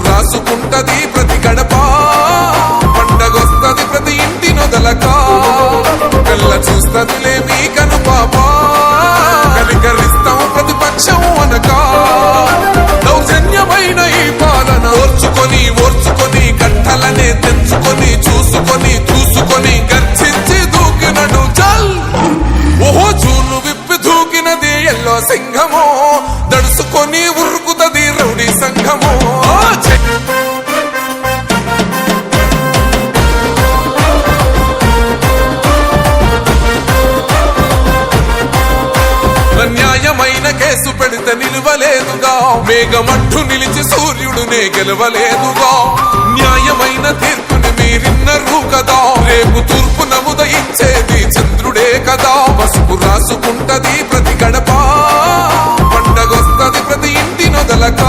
రాసుకుంటది ప్రతి గడప పండగొస్తది ప్రతి ఇంటి నొదలక కళ్ళ చూస్తదిలే మీ కను పాప కనికరిస్తాం ప్రతిపక్షం అనక దౌర్జన్యమైన ఈ పాలన ఓర్చుకొని కట్టలనే తెంచుకొని చూసుకొని చూసుకొని గర్జించి దూకినడు చల్ ఓహో చూలు విప్పి దూకినది ఎల్లో సింహమో దడుసుకొని ఉరుకుతది రౌడీ సంఘమో న్యాయమైన కేసు పెడితే నిలవలేదుగా మేఘమట్టు నిలిచి సూర్యుడునే గెలవలేదుగా న్యాయమైన తీర్పుని మీరిన్నరు కదా రేపు తూర్పు నముదయించేది చంద్రుడే కదా పసుపు రాసుకుంటది ప్రతి గడప పండగొస్తది ప్రతి ఇంటి నొదలక